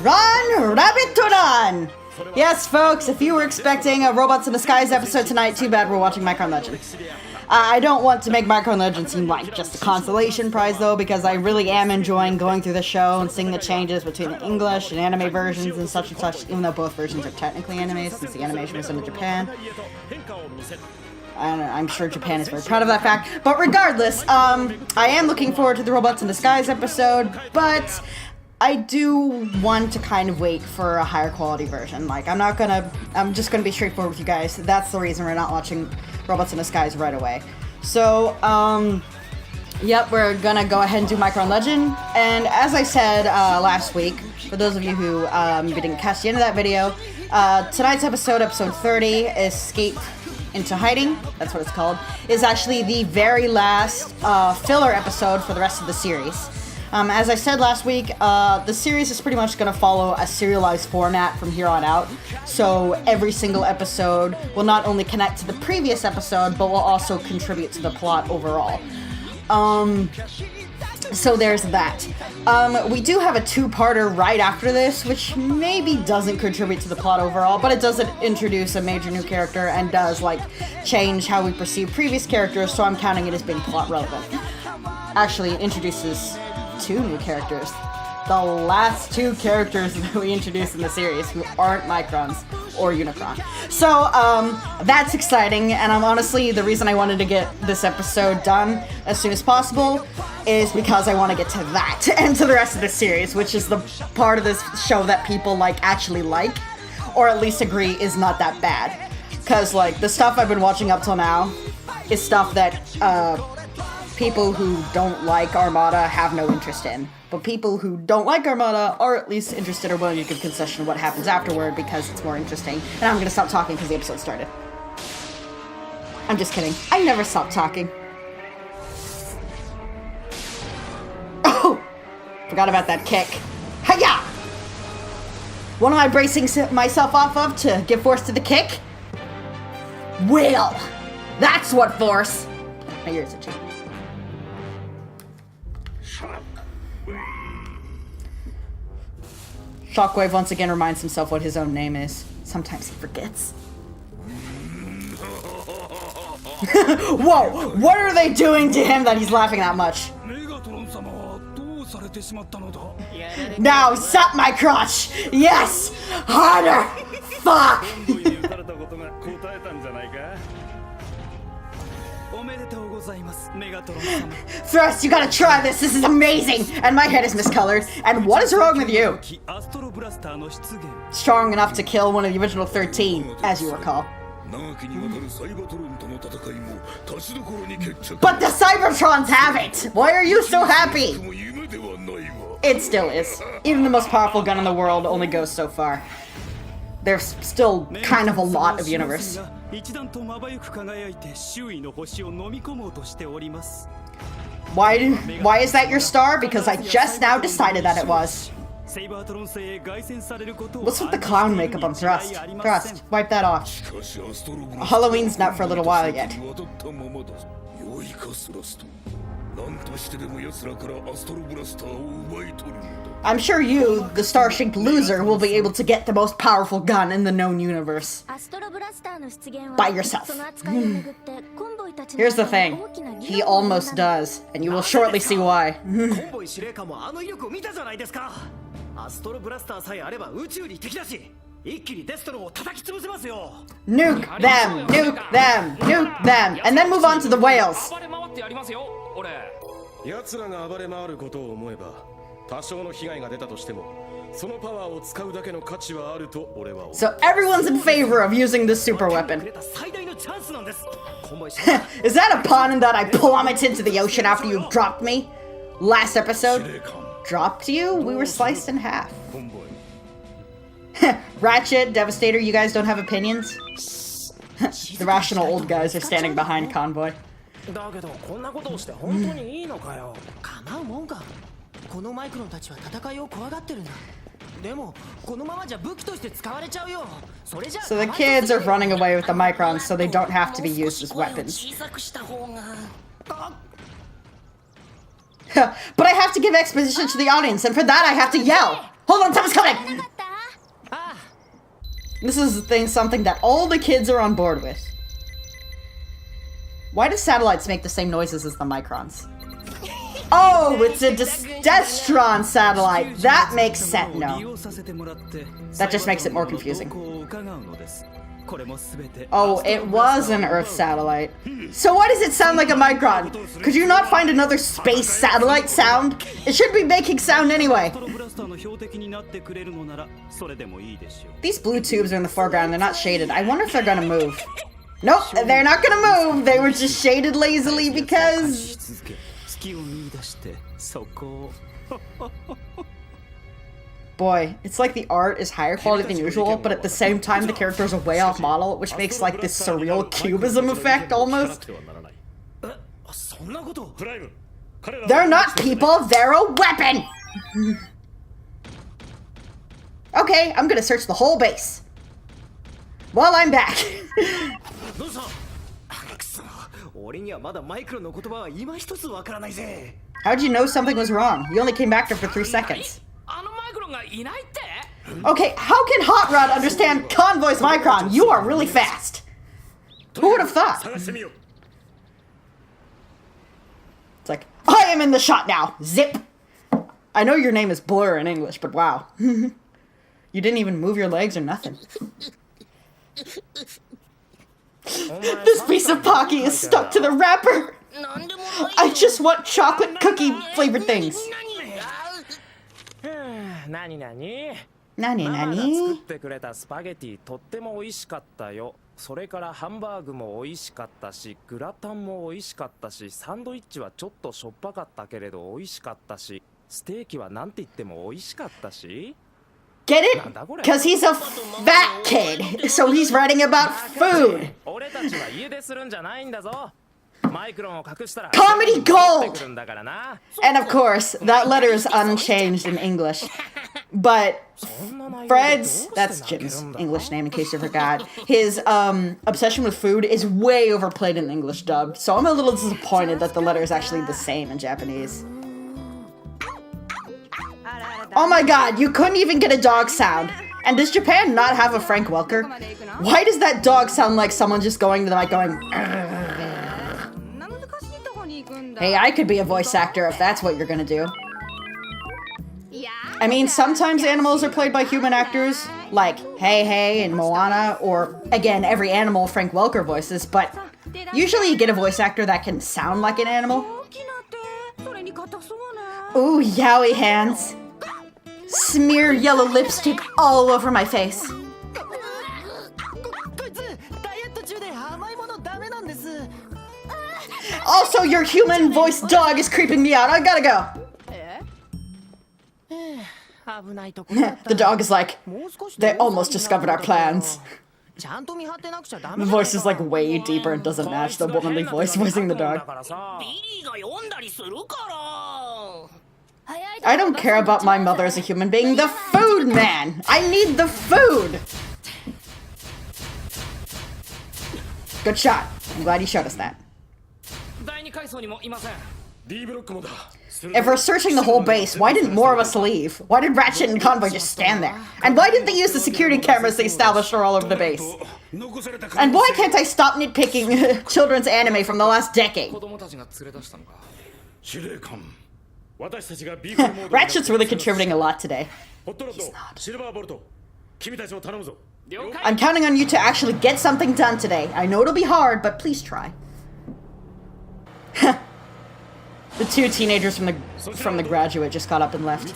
Run, rabbit, to run! Yes, folks, if you were expecting a Robots in Disguise episode tonight, too bad we're watching Micron Legend. I don't want to make Micron Legend seem like just a consolation prize, though, because I really am enjoying going through the show and seeing the changes between the English and anime versions and such, even though both versions are technically anime, since the animation was done in Japan. And I'm sure Japan is very proud of that fact. But regardless, I am looking forward to the Robots in Disguise episode, but I do want to kind of wait for a higher quality version. Like, I'm just gonna be straightforward with you guys. That's the reason we're not watching Robots in Disguise right away. So, yep, we're gonna go ahead and do Micron Legend. And as I said last week, for those of you who didn't catch the end of that video, tonight's episode 30, Escape into Hiding, that's what it's called, is actually the very last filler episode for the rest of the series. As I said last week, the series is pretty much going to follow a serialized format from here on out. So every single episode will not only connect to the previous episode, but will also contribute to the plot overall. So there's that. We do have a two-parter right after this, which maybe doesn't contribute to the plot overall, but it does introduce a major new character and does, like, change how we perceive previous characters, so I'm counting it as being plot relevant. Actually, it introduces two new characters. The last two characters that we introduced in the series who aren't Microns or Unicron. So, that's exciting, and honestly, the reason I wanted to get this episode done as soon as possible is because I want to get to that, and to the rest of the series, which is the part of this show that people, actually like, or at least agree is not that bad. Because, the stuff I've been watching up till now is stuff that, people who don't like Armada have no interest in. But people who don't like Armada are at least interested or willing to give concession to what happens afterward because it's more interesting. And I'm gonna stop talking because the episode started. I'm just kidding. I never stop talking. Oh! Forgot about that kick. Hiya! What am I bracing myself off of to get force to the kick? Will! That's what force! My ears itchy. Shockwave once again reminds himself what his own name is. Sometimes he forgets. Whoa! What are they doing to him that he's laughing that much? Now, suck my crotch! Yes! Harder! Fuck! Thrust, you gotta try this! This is amazing! And my head is miscolored. And what is wrong with you? Strong enough to kill one of the original 13, as you recall. But the Cybertrons have it! Why are you so happy? It still is. Even the most powerful gun in the world only goes so far. There's still kind of a lot of universe. Why is that your star? Because I just now decided that it was. What's with the clown makeup on Thrust? Thrust, wipe that off. Halloween's not for a little while yet. I'm sure you, the star-shaped loser, will be able to get the most powerful gun in the known universe. By yourself. Here's the thing. He almost does, and you will shortly see why. Nuke them! Nuke them! Nuke them! And then move on to the whales! So everyone's in favor of using this super weapon. Is that a pun in that I plummeted into the ocean after you dropped me? Last episode? Dropped you? We were sliced in half. Ratchet, Devastator, you guys don't have opinions? The rational old guys are standing behind Convoy. So the kids are running away with the Microns so they don't have to be used as weapons. But I have to give exposition to the audience, and for that I have to yell! Hold on, someone's coming! This is the thing, something that all the kids are on board with. Why do satellites make the same noises as the Microns? Oh, it's a Destron satellite. That makes sense. No. That just makes it more confusing. Oh, it was an Earth satellite. So why does it sound like a Micron? Could you not find another space satellite sound? It should be making sound anyway. These blue tubes are in the foreground. They're not shaded. I wonder if they're gonna move. Nope, they're not gonna move. They were just shaded lazily because... Boy, it's like the art is higher quality than usual, but at the same time the characters are way off model, which makes like this surreal cubism effect almost. They're not people, they're a weapon! Okay, I'm gonna search the whole base. Well, I'm back. How'd you know something was wrong? You only came back after 3 seconds. Okay, how can Hot Rod understand Convoy's Micron? You are really fast. Who would have thought? It's like, I am in the shot now. Zip. I know your name is Blur in English, but wow. You didn't even move your legs or nothing. This piece of Pocky is stuck to the wrapper. I just want chocolate cookie flavored things. Nani? それからハンバーグも美味しかったし、グラタンも美味しかったし、サンドイッチはちょっとしょっぱかったけれど美味しかったし、ステーキはなんて言っても美味しかったし。Get it? Because he's a fat kid, so he's writing about food. Comedy gold! And of course, that letter is unchanged in English. But Fred's, that's Jim's English name in case you forgot, his obsession with food is way overplayed in English dub. So I'm a little disappointed that the letter is actually the same in Japanese. Oh my god, you couldn't even get a dog sound. And does Japan not have a Frank Welker? Why does that dog sound like someone just going to the mic going... Hey, I could be a voice actor if that's what you're gonna do. I mean, sometimes animals are played by human actors, like Hey Hey and Moana, or, again, every animal Frank Welker voices, but usually you get a voice actor that can sound like an animal. Ooh, yowie hands. Smear yellow lipstick all over my face. Also, your human voiced dog is creeping me out. I gotta go. The dog is like, they almost discovered our plans. The voice is like way deeper and doesn't match the womanly voice voicing the dog. I don't care about my mother as a human being. The food, man! I need the food! Good shot. I'm glad you showed us that. If we're searching the whole base, why didn't more of us leave? Why did Ratchet and Convoy just stand there? And why didn't they use the security cameras they established all over the base? And why can't I stop nitpicking children's anime from the last decade? Ratchet's really contributing a lot today. He's not. I'm counting on you to actually get something done today. I know it'll be hard, but please try. The 2 teenagers from the graduate just got up and left.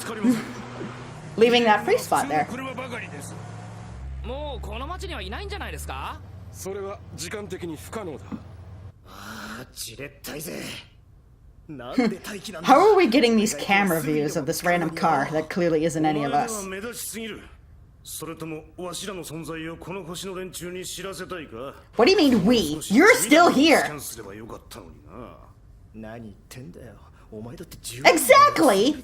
Leaving that free spot there. How are we getting these camera views of this random car that clearly isn't any of us? What do you mean we? You're still here! Exactly!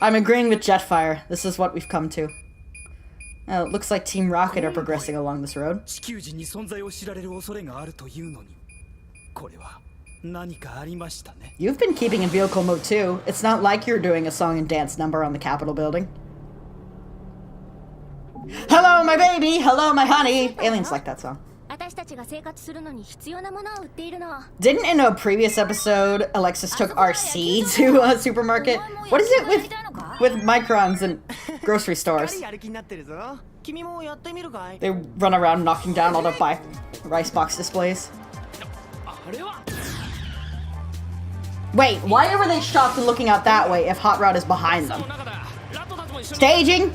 I'm agreeing with Jetfire. This is what we've come to. It looks like Team Rocket are progressing along this road. You've been keeping in vehicle mode too. It's not like you're doing a song and dance number on the Capitol building. Hello, my baby! Hello, my honey! Aliens like that song. Didn't in a previous episode, Alexis took RC to a supermarket? What is it with Microns and grocery stores? They run around knocking down all the rice box displays. Wait, why were they shocked and looking out that way if Hot Rod is behind them? Staging?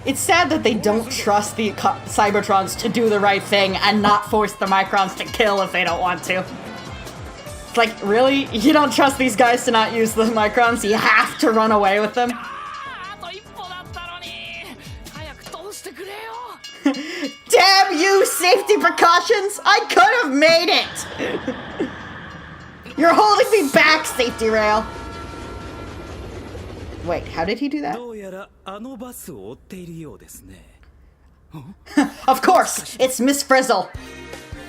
It's sad that they don't trust the Cybertrons to do the right thing and not force the Microns to kill if they don't want to. It's like, really? You don't trust these guys to not use the Microns? You have to run away with them? Damn you, safety precautions! I could have made it! You're holding me back, safety rail! Wait, how did he do that? Of course! It's Miss Frizzle!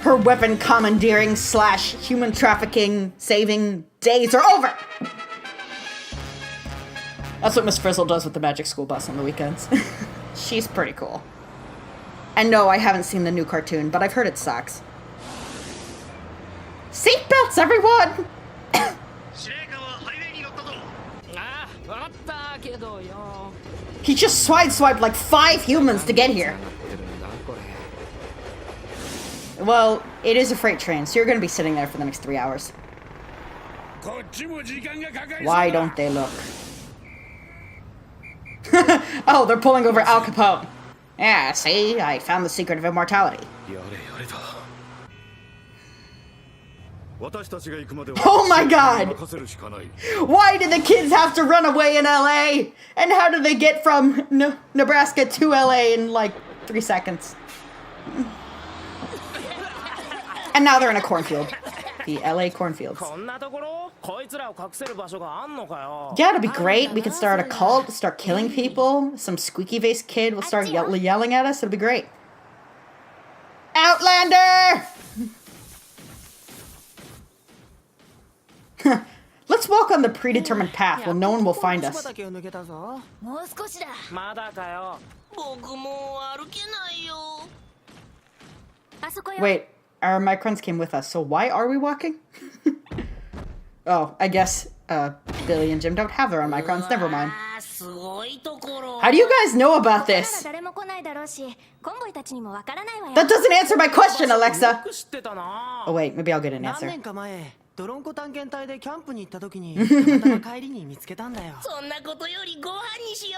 Her weapon commandeering / human trafficking saving days are over! That's what Miss Frizzle does with the Magic School Bus on the weekends. She's pretty cool. And no, I haven't seen the new cartoon, but I've heard it sucks. Seatbelts, everyone! He just sideswiped like 5 humans to get here. Well, it is a freight train, so you're gonna be sitting there for the next 3 hours. Why don't they look? Oh, they're pulling over Al Capone. Yeah, see? I found the secret of immortality. Oh my god! Why did the kids have to run away in LA? And how did they get from Nebraska to LA in like 3 seconds? And now they're in a cornfield. The LA cornfields. Yeah, it'll be great. We could start a cult, start killing people. Some squeaky-faced kid will start yelling at us. It'll be great. Outlander! Let's walk on the predetermined path where no one will find us. Wait, our Microns came with us, so why are we walking? Oh, I guess Billy and Jim don't have their own Microns. Never mind. How do you guys know about this? That doesn't answer my question, Alexa. Oh wait, maybe I'll get an answer.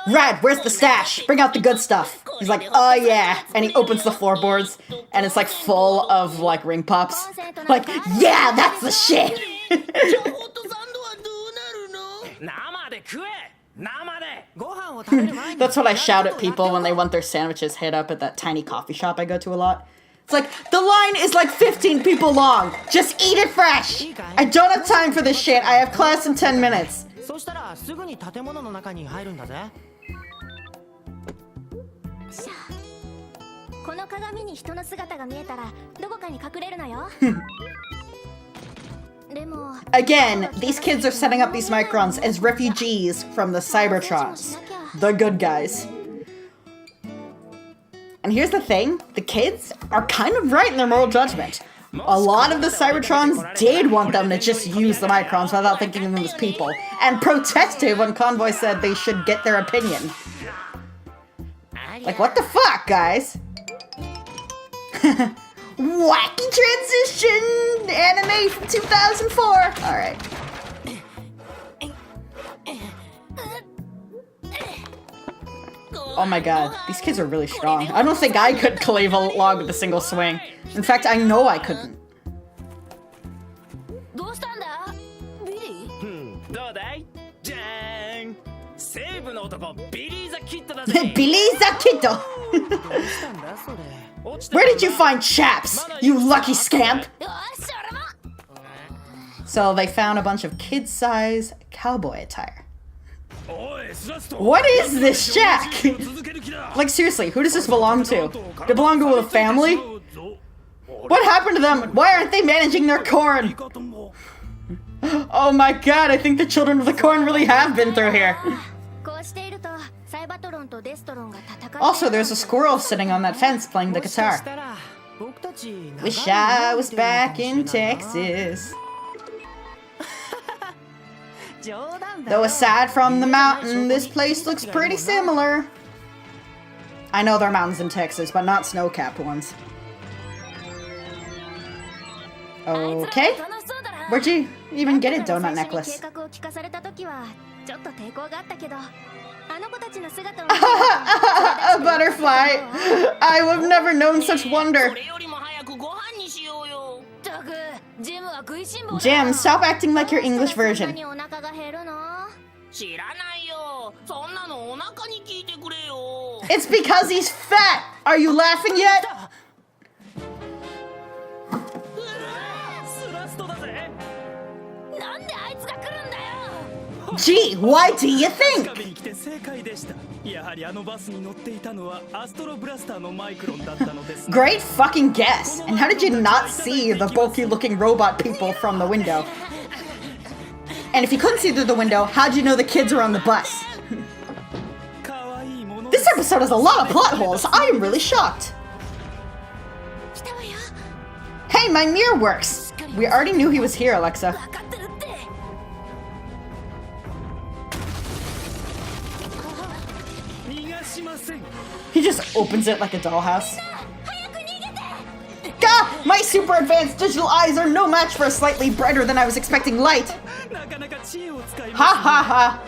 Rad, where's the stash? Bring out the good stuff. He's like, oh yeah. And he opens the floorboards and it's like full of like ring pops. Like, yeah, that's the shit. That's what I shout at people when they want their sandwiches hit up at that tiny coffee shop I go to a lot. It's like, the line is like 15 people long. Just eat it fresh. I don't have time for this shit. I have class in 10 minutes. Again, these kids are setting up these Microns as refugees from the Cybertrons. The good guys. And here's the thing, the kids are kind of right in their moral judgment. A lot of the Cybertrons did want them to just use the Microns without thinking of them as people, and protested when Convoy said they should get their opinion. Like, what the fuck, guys? Wacky transition! Anime from 2004! Alright. Oh my god, these kids are really strong. I don't think I could cleave a log with a single swing. In fact, I know I couldn't. Billy the Kiddo! Where did you find chaps, you lucky scamp? So they found a bunch of kid-size cowboy attire. What is this shack? Like, seriously, who does this belong to? Does it belong to a family? What happened to them? Why aren't they managing their corn? Oh my god, I think the children of the corn really have been through here. Also, there's a squirrel sitting on that fence playing the guitar. Wish I was back in Texas. Though aside from the mountain, this place looks pretty similar. I know there are mountains in Texas, but not snow-capped ones. Okay. Where'd you even get a donut necklace? A butterfly! I would have never known such wonder. Jim, stop acting like your English version. It's because he's fat! Are you laughing yet? Gee, why do you think? Great fucking guess. And how did you not see the bulky looking robot people from the window? And if you couldn't see through the window, how'd you know the kids were on the bus? This episode has a lot of plot holes. I am really shocked. Hey, my mirror works. We already knew he was here, Alexa. He just opens it like a dollhouse. Gah! My super advanced digital eyes are no match for a slightly brighter than I was expecting light. Ha ha ha.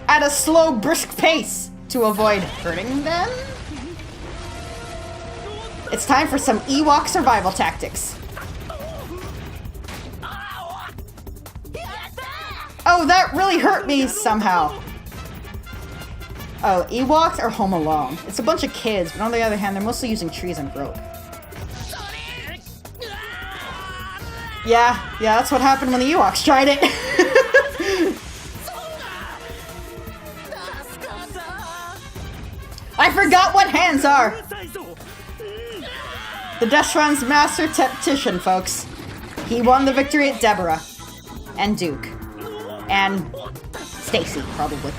At a slow, brisk pace to avoid hurting them. It's time for some Ewok survival tactics. Oh, that really hurt me somehow. Oh, Ewoks are home alone. It's a bunch of kids, but on the other hand, they're mostly using trees and rope. Yeah, that's what happened when the Ewoks tried it. I forgot what hands are! The Destron's master tactician, folks. He won the victory at Deborah. And Duke. And Stacy, probably.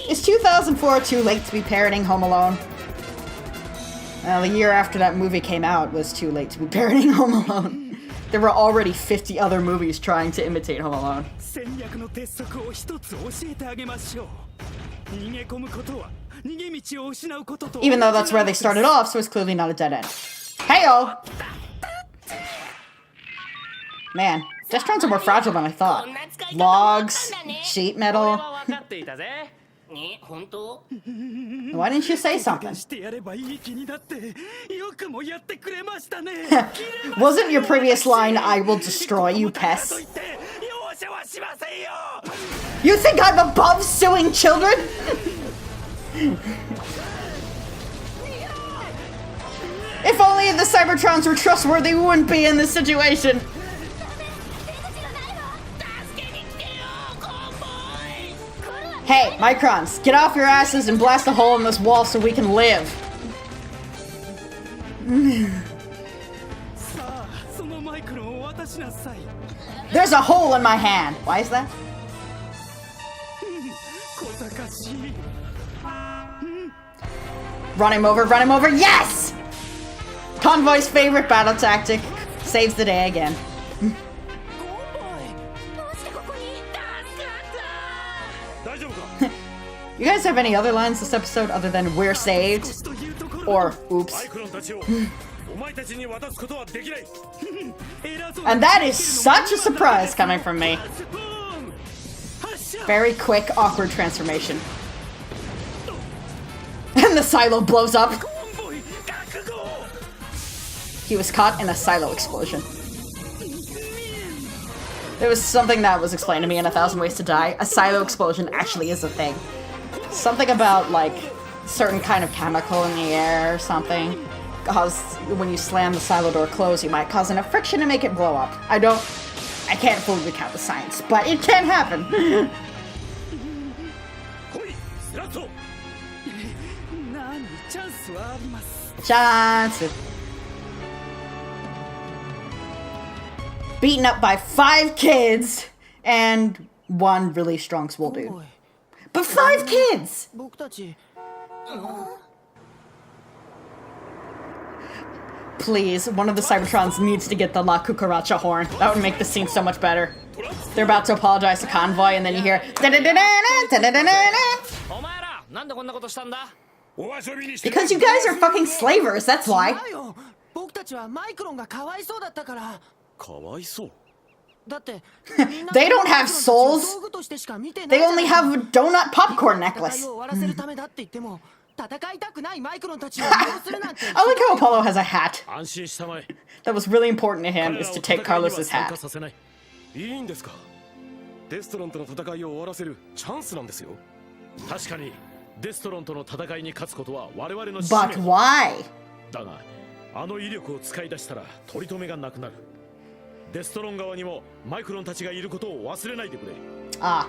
Is 2004 too late to be parroting Home Alone? Well, the year after that movie came out was too late to be parroting Home Alone. There were already 50 other movies trying to imitate Home Alone. Even though that's where they started off, so it's clearly not a dead end. Heyo! Man, Destrons are more fragile than I thought. Logs, sheet metal. Why didn't you say something? Wasn't your previous line, "I will destroy you, pests"? You think I'm above suing children? If only the Cybertrons were trustworthy, we wouldn't be in this situation. Hey, Microns, get off your asses and blast a hole in this wall so we can live. There's a hole in my hand. Why is that? Run him over, yes! Convoy's favorite battle tactic. Saves the day again. You guys have any other lines this episode other than "we're saved" or "oops"? And that is such a surprise coming from me. Very quick, awkward transformation. And the silo blows up. He was caught in a silo explosion. There was something that was explained to me in 1,000 Ways to Die. A silo explosion actually is a thing. Something about, like, certain kind of chemical in the air or something. Cause when you slam the silo door closed, you might cause enough friction to make it blow up. I can't fully recount the science, but it can happen. Chance. Beaten up by 5 kids and 1 really strong swole dude. But 5 kids! Please, one of the Cybertrons needs to get the La Cucaracha horn. That would make the scene so much better. They're about to apologize to Convoy, and then you hear... Because you guys are fucking slavers, that's why. They don't have souls. They only have a donut popcorn necklace. I like how Apollo has a hat. That was really important to him, is to take Carlos's hat. But why? Ah.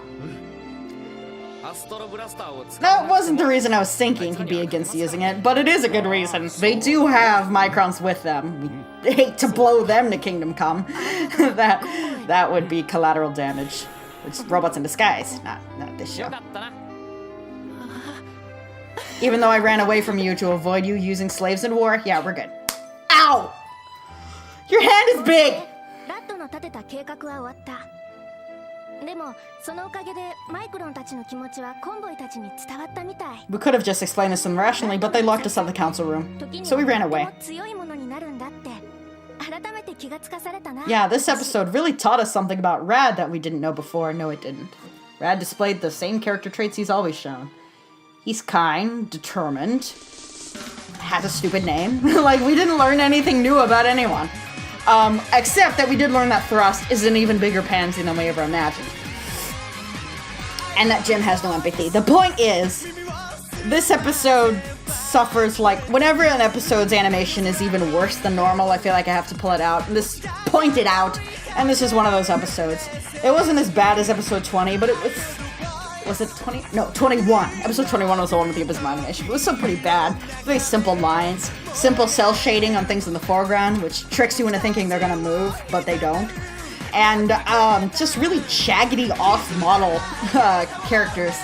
That wasn't the reason I was thinking he'd be against using it, but it is a good reason. They do have Microns with them. We hate to blow them to Kingdom Come. that would be collateral damage. It's robots in disguise, not this show. Even though I ran away from you to avoid you using slaves in war, yeah, we're good. Ow! Your hand is big! We could have just explained this to them rationally, but they locked us out of the council room. So we ran away. Yeah, this episode really taught us something about Rad that we didn't know before. No, it didn't. Rad displayed the same character traits he's always shown. He's kind, determined, has a stupid name. Like, we didn't learn anything new about anyone. Except that we did learn that Thrust is an even bigger pansy than we ever imagined. And that Jim has no empathy. The point is, this episode suffers, like, whenever an episode's animation is even worse than normal, I feel like I have to pull it out. And this pointed out, and this is one of those episodes. It wasn't as bad as episode 20, but it was it 20? No, 21. Episode 21 was the one with the abysmal animation. It was still pretty bad. Very simple lines. Simple cell shading on things in the foreground, which tricks you into thinking they're gonna move, but they don't. And just really jaggedy off-model characters.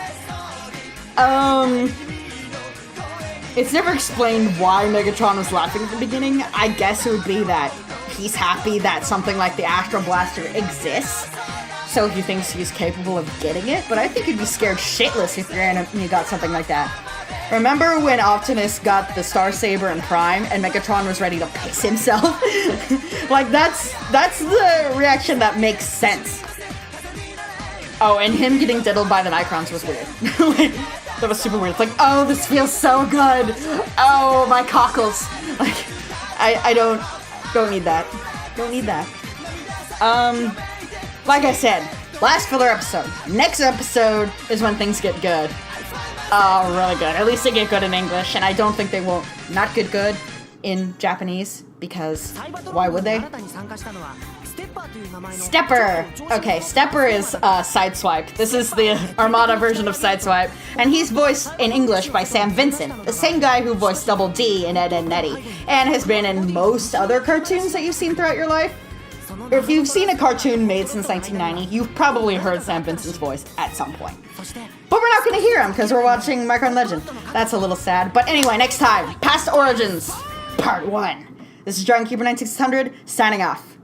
It's never explained why Megatron was laughing at the beginning. I guess it would be that he's happy that something like the Astro Blaster exists. So he thinks he's capable of getting it, but I think you'd be scared shitless if you got something like that. Remember when Optimus got the Star Saber in Prime and Megatron was ready to piss himself? Like, that's the reaction that makes sense. Oh, and him getting diddled by the Microns was weird. Like, that was super weird. It's like, oh, this feels so good. Oh, my cockles. Like, I don't need that. Don't need that. Like I said, last filler episode. Next episode is when things get good. Oh, really good. At least they get good in English, and I don't think they won't not get good in Japanese, because why would they? Stepper! Okay, Stepper is Sideswipe. This is the Armada version of Sideswipe, and he's voiced in English by Sam Vincent, the same guy who voiced Double D in Ed, Edd n Eddy, and has been in most other cartoons that you've seen throughout your life. If you've seen a cartoon made since 1990, you've probably heard Sam Vincent's voice at some point. But we're not going to hear him because we're watching Micron Legend. That's a little sad. But anyway, next time, Past Origins, Part 1. This is Dragon Keeper 9600, signing off.